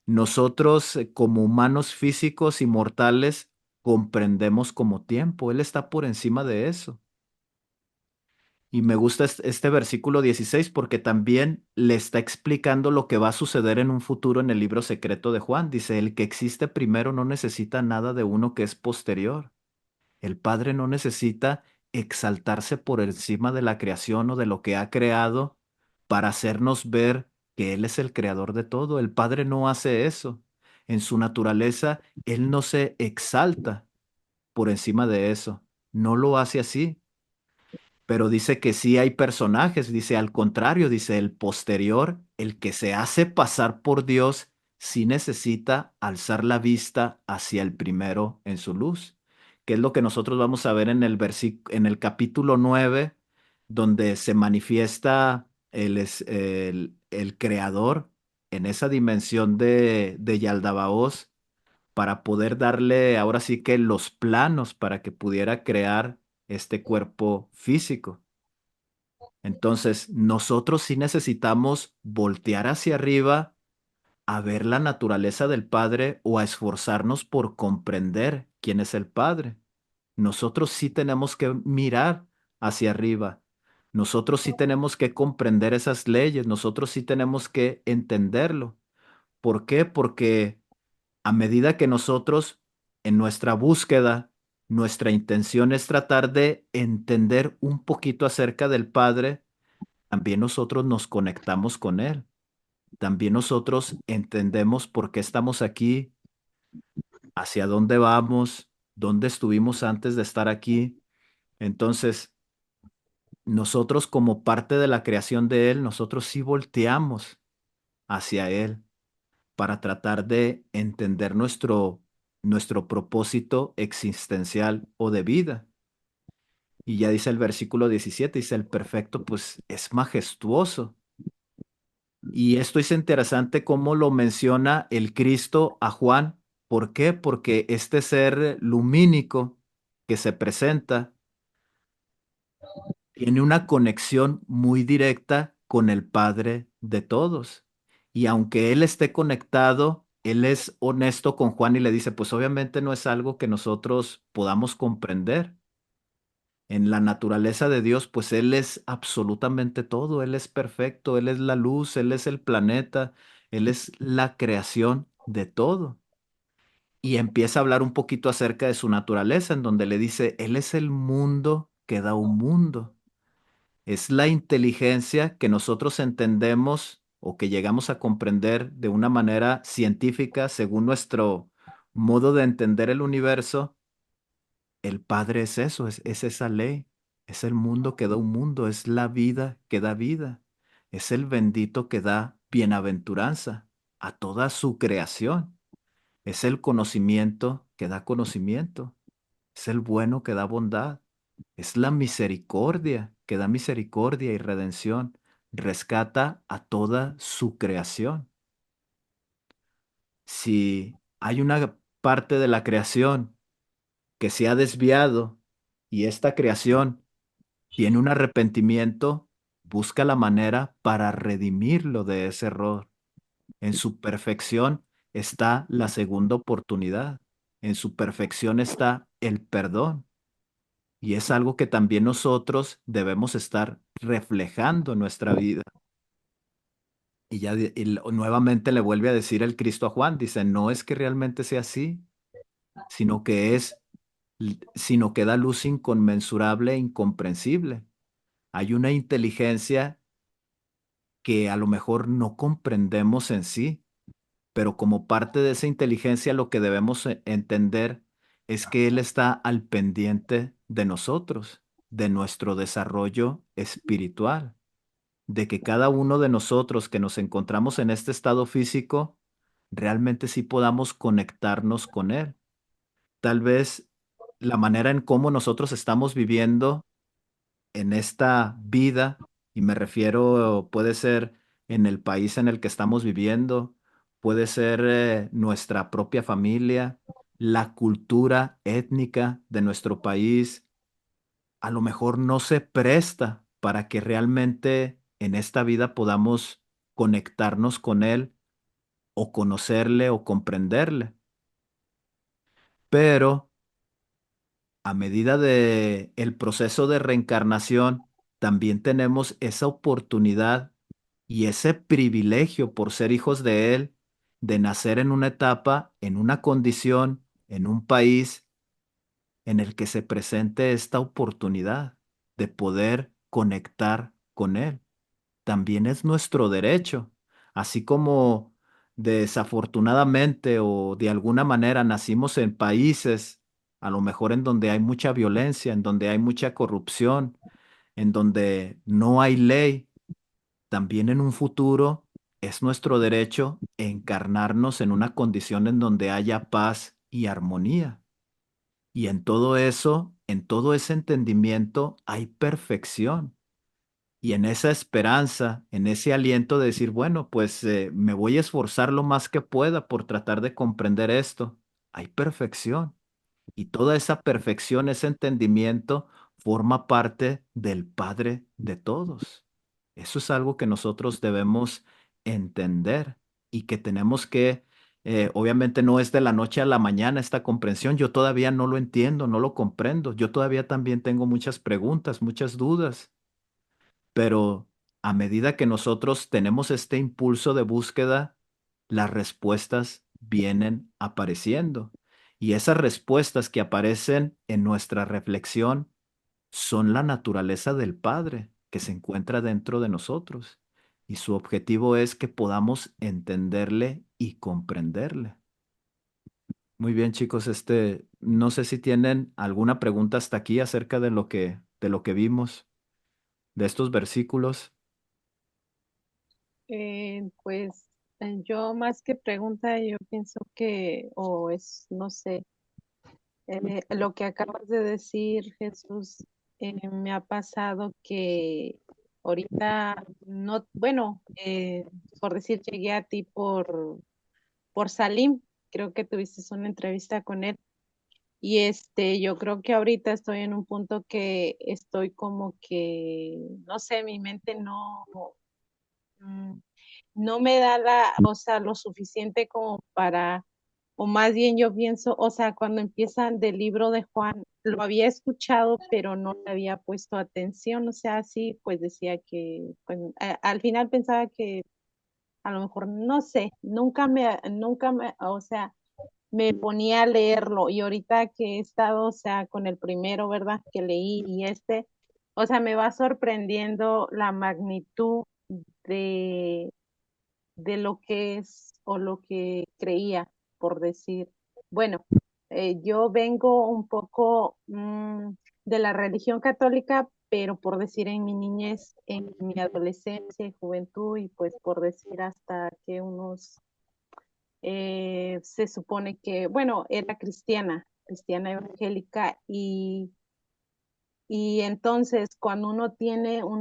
nosotros como humanos físicos y mortales comprendemos como tiempo. Él está por encima de eso. Y me gusta este versículo 16 porque también le está explicando lo que va a suceder en un futuro en el libro secreto de Juan. Dice, el que existe primero no necesita nada de uno que es posterior. El Padre no necesita exaltarse por encima de la creación o de lo que ha creado para hacernos ver que Él es el creador de todo. El Padre no hace eso. En su naturaleza, Él no se exalta por encima de eso. No lo hace así, pero dice que sí hay personajes, dice al contrario, dice el posterior, el que se hace pasar por Dios, sí necesita alzar la vista hacia el primero en su luz, que es lo que nosotros vamos a ver en en el capítulo 9, donde se manifiesta el creador en esa dimensión de Yaldabaoth para poder darle ahora sí que los planos para que pudiera crear este cuerpo físico. Entonces, nosotros sí necesitamos voltear hacia arriba a ver la naturaleza del Padre o a esforzarnos por comprender quién es el Padre. Nosotros sí tenemos que mirar hacia arriba. Nosotros sí tenemos que comprender esas leyes. Nosotros sí tenemos que entenderlo. ¿Por qué? Porque a medida que nosotros, en nuestra búsqueda, nuestra intención es tratar de entender un poquito acerca del Padre, también nosotros nos conectamos con Él. También nosotros entendemos por qué estamos aquí, hacia dónde vamos, dónde estuvimos antes de estar aquí. Entonces, nosotros como parte de la creación de Él, nosotros sí volteamos hacia Él para tratar de entender nuestro propósito existencial o de vida. Y ya dice el versículo 17, dice, el perfecto pues es majestuoso. Y esto es interesante cómo lo menciona el Cristo a Juan. ¿Por qué? Porque este ser lumínico que se presenta tiene una conexión muy directa con el Padre de todos. Y aunque él esté conectado, él es honesto con Juan y le dice, pues obviamente no es algo que nosotros podamos comprender. En la naturaleza de Dios, pues Él es absolutamente todo, Él es perfecto, Él es la luz, Él es el planeta, Él es la creación de todo. Y empieza a hablar un poquito acerca de su naturaleza, en donde le dice, Él es el mundo que da un mundo. Es la inteligencia que nosotros entendemos o que llegamos a comprender de una manera científica según nuestro modo de entender el universo. El Padre es eso, es esa ley, es el mundo que da un mundo, es la vida que da vida, es el bendito que da bienaventuranza a toda su creación, es el conocimiento que da conocimiento, es el bueno que da bondad, es la misericordia que da misericordia y redención, rescata a toda su creación. Si hay una parte de la creación que se ha desviado y esta creación tiene un arrepentimiento, busca la manera para redimirlo de ese error. En su perfección está la segunda oportunidad. En su perfección está el perdón. Y es algo que también nosotros debemos estar reflejando en nuestra vida. Y ya nuevamente le vuelve a decir el Cristo a Juan, dice, no es que realmente sea así, sino que sino que da luz inconmensurable e incomprensible. Hay una inteligencia que a lo mejor no comprendemos en sí, pero como parte de esa inteligencia lo que debemos entender es que Él está al pendiente de nosotros, de nuestro desarrollo espiritual, de que cada uno de nosotros que nos encontramos en este estado físico, realmente sí podamos conectarnos con Él. Tal vez la manera en cómo nosotros estamos viviendo en esta vida, y me refiero, puede ser en el país en el que estamos viviendo, puede ser nuestra propia familia, la cultura étnica de nuestro país, a lo mejor no se presta para que realmente en esta vida podamos conectarnos con Él o conocerle o comprenderle. Pero a medida de el proceso de reencarnación, también tenemos esa oportunidad y ese privilegio por ser hijos de Él, de nacer en una etapa, en una condición, en un país en el que se presente esta oportunidad de poder conectar con Él. También es nuestro derecho, así como desafortunadamente o de alguna manera nacimos en países, a lo mejor en donde hay mucha violencia, en donde hay mucha corrupción, en donde no hay ley, también en un futuro es nuestro derecho encarnarnos en una condición en donde haya paz y armonía. Y en todo eso, en todo ese entendimiento, hay perfección. Y en esa esperanza, en ese aliento de decir, bueno, pues me voy a esforzar lo más que pueda por tratar de comprender esto, hay perfección. Y toda esa perfección, ese entendimiento, forma parte del Padre de todos. Eso es algo que nosotros debemos entender y que tenemos que, obviamente no es de la noche a la mañana esta comprensión. Yo todavía no lo entiendo, no lo comprendo. Yo todavía también tengo muchas preguntas, muchas dudas, pero a medida que nosotros tenemos este impulso de búsqueda, las respuestas vienen apareciendo. Y esas respuestas que aparecen en nuestra reflexión son la naturaleza del Padre que se encuentra dentro de nosotros. Y su objetivo es que podamos entenderle y comprenderle. Muy bien, chicos, no sé si tienen alguna pregunta hasta aquí acerca de lo que vimos, de estos versículos. Pues yo más que pregunta, yo pienso que, o es, no sé, lo que acabas de decir, Jesús, me ha pasado que Ahorita no, bueno, por decir, llegué a ti por Salim, creo que tuviste una entrevista con él. Y yo creo que ahorita estoy en un punto que estoy como que, no sé, mi mente mm, no me da o sea, lo suficiente como para, o más bien yo pienso, o sea, cuando empiezan del libro de Juan, lo había escuchado, pero no le había puesto atención, o sea, sí, pues decía que, pues, al final pensaba que a lo mejor, no sé, o sea, me ponía a leerlo y ahorita que he estado, o sea, con el primero, ¿verdad? Que leí y o sea, me va sorprendiendo la magnitud de, de lo que es o lo que creía, por decir. Bueno, yo vengo un poco de la religión católica, pero por decir en mi niñez, en mi adolescencia y juventud, y pues por decir hasta que se supone que, bueno, era cristiana evangélica, y entonces cuando uno tiene o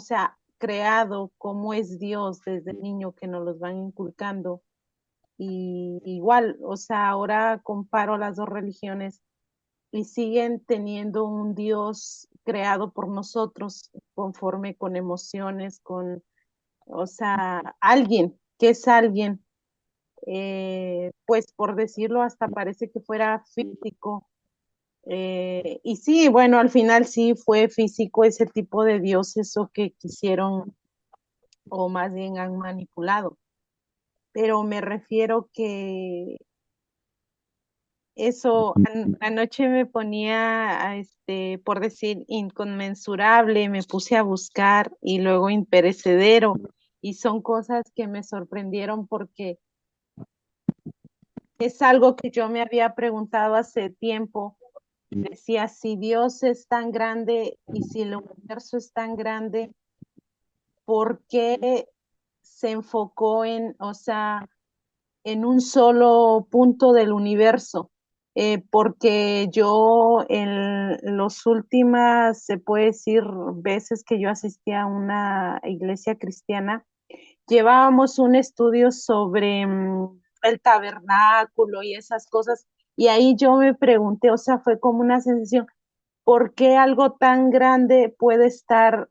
sea, creado cómo es Dios desde niño que nos los van inculcando, y igual, o sea, ahora comparo las dos religiones y siguen teniendo un Dios creado por nosotros conforme con emociones, o sea, alguien, que es alguien, pues por decirlo, hasta parece que fuera físico. Y sí, bueno, al final sí fue físico ese tipo de dioses o que quisieron, o más bien han manipulado. Pero me refiero que eso, anoche me ponía, por decir, inconmensurable, me puse a buscar y luego imperecedero. Y son cosas que me sorprendieron porque es algo que yo me había preguntado hace tiempo. Decía, si Dios es tan grande y si el universo es tan grande, ¿por qué se enfocó o sea, en un solo punto del universo? Porque yo en las últimas, se puede decir, veces que yo asistí a una iglesia cristiana, llevábamos un estudio sobre el tabernáculo y esas cosas, y ahí yo me pregunté, o sea, fue como una sensación, ¿por qué algo tan grande puede estar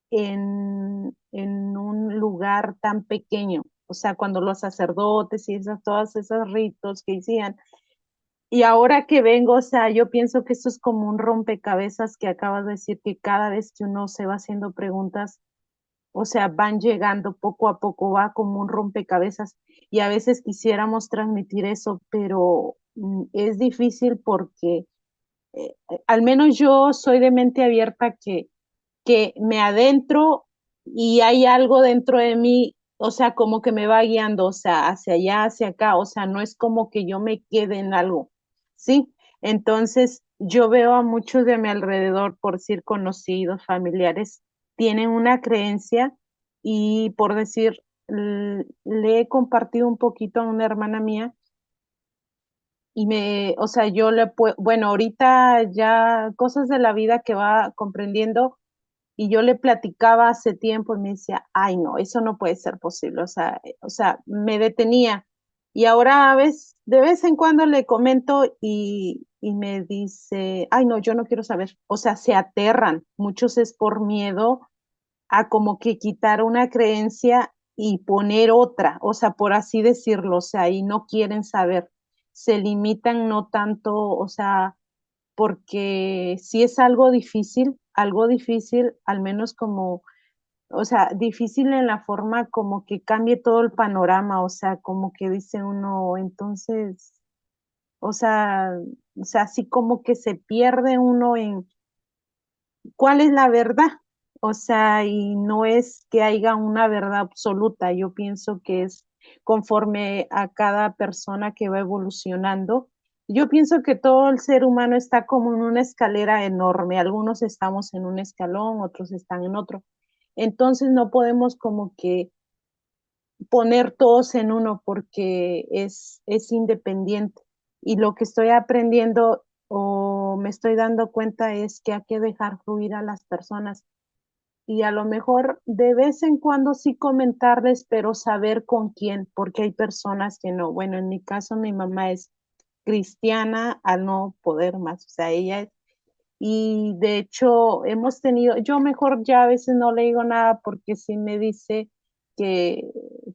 en un lugar tan pequeño? O sea, cuando los sacerdotes y todos esos ritos que hacían. Y ahora que vengo, o sea, yo pienso que esto es como un rompecabezas que acabas de decir, que cada vez que uno se va haciendo preguntas, o sea, van llegando poco a poco, va como un rompecabezas. Y a veces quisiéramos transmitir eso, pero es difícil porque al menos yo soy de mente abierta que me adentro y hay algo dentro de mí, o sea, como que me va guiando, o sea, hacia allá, hacia acá, o sea, no es como que yo me quede en algo, ¿sí? Entonces, yo veo a muchos de mi alrededor, por decir conocidos, familiares, tienen una creencia y por decir, le he compartido un poquito a una hermana mía y o sea, yo le puedo, bueno, ahorita ya cosas de la vida que va comprendiendo, y yo le platicaba hace tiempo y me decía, ay no, eso no puede ser posible, o sea, me detenía. Y ahora de vez en cuando le comento y me dice, ay no, yo no quiero saber. O sea, se aterran, muchos es por miedo a como que quitar una creencia y poner otra, o sea, por así decirlo, o sea, y no quieren saber, se limitan no tanto, o sea, porque si es algo difícil, al menos como, o sea, difícil en la forma como que cambie todo el panorama, o sea, como que dice uno, entonces, o sea, así como que se pierde uno en cuál es la verdad, o sea, y no es que haya una verdad absoluta, yo pienso que es conforme a cada persona que va evolucionando. Yo pienso que todo el ser humano está como en una escalera enorme, algunos estamos en un escalón, otros están en otro. Entonces no podemos como que poner todos en uno porque es independiente. Y lo que estoy aprendiendo pero me estoy dando cuenta es que hay que dejar fluir a las personas y a lo mejor de vez en cuando sí comentarles, pero saber con quién, porque hay personas que no. Bueno, en mi caso mi mamá es cristiana al no poder más, o sea, ella es, y de hecho hemos tenido, yo mejor ya a veces no le digo nada porque sí me dice que,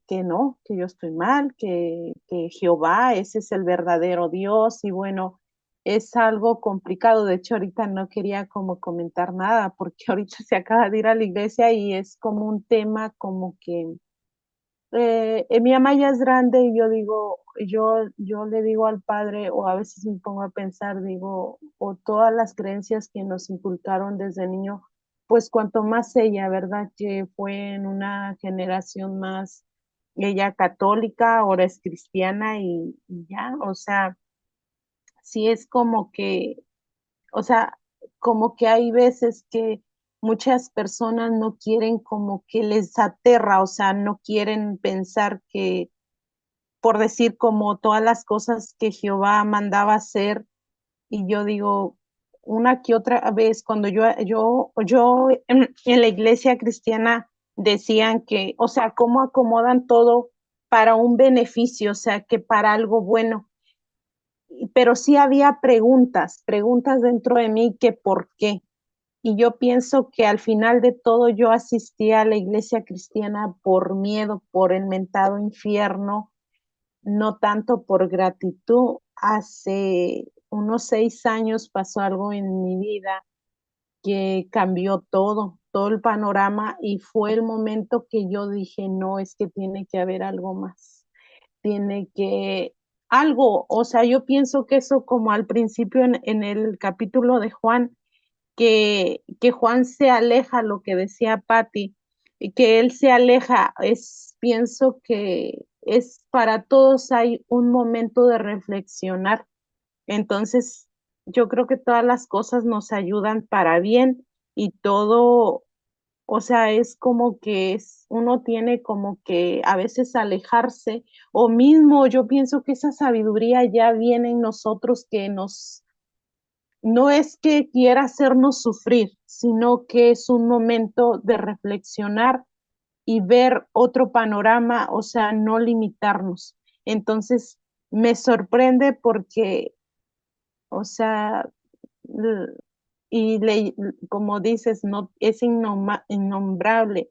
que no, que yo estoy mal, que Jehová, ese es el verdadero Dios y bueno, es algo complicado. De hecho, ahorita no quería como comentar nada porque ahorita se acaba de ir a la iglesia y es como un tema como que mi mamá ya es grande y yo digo, yo le digo al padre, o a veces me pongo a pensar, digo, o todas las creencias que nos inculcaron desde niño, pues cuanto más ella, ¿verdad? Que fue en una generación más, ella católica, ahora es cristiana y ya, o sea, sí es como que, o sea, como que hay veces que muchas personas no quieren como que les aterra, o sea, no quieren pensar que, por decir como todas las cosas que Jehová mandaba hacer, y yo digo, una que otra vez cuando yo en la iglesia cristiana decían que, o sea, cómo acomodan todo para un beneficio, o sea, que para algo bueno, pero sí había preguntas dentro de mí que por qué. Y yo pienso que al final de todo yo asistí a la iglesia cristiana por miedo, por el mentado infierno, no tanto por gratitud. Hace unos 6 años pasó algo en mi vida que cambió todo el panorama y fue el momento que yo dije, no, es que tiene que haber algo más, tiene que algo, o sea, yo pienso que eso como al principio en el capítulo de Juan, que Juan se aleja, lo que decía Patti, y que él se aleja, pienso que es para todos hay un momento de reflexionar. Entonces, yo creo que todas las cosas nos ayudan para bien y todo, o sea, es como que uno tiene como que a veces alejarse o mismo yo pienso que esa sabiduría ya viene en nosotros que no es que quiera hacernos sufrir, sino que es un momento de reflexionar y ver otro panorama, o sea, no limitarnos. Entonces, me sorprende porque, o sea, l- y como dices, no es innombrable